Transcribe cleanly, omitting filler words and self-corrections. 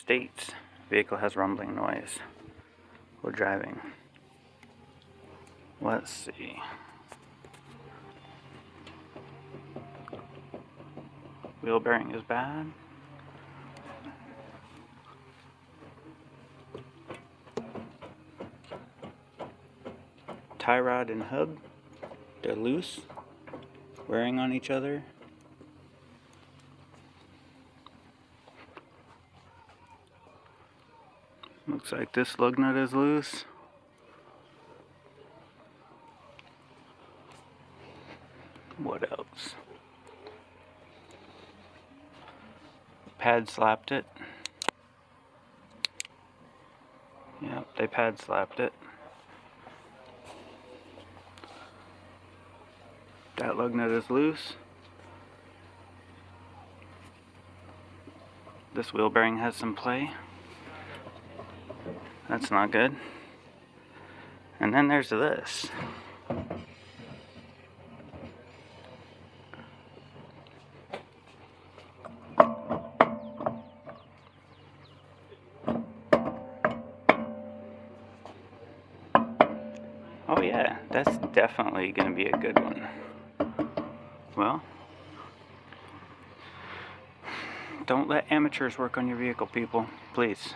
states vehicle has rumbling noise while driving. Let's see. Wheel bearing is bad. Tie rod and hub, they're loose, wearing on each other. Looks like this lug nut is loose. What else? Pad slapped it. Yep, they pad slapped it. That lug nut is loose. This wheel bearing has some play. That's not good. And then there's this. Oh yeah, that's definitely going to be a good one. Well, don't let amateurs work on your vehicle, people, please.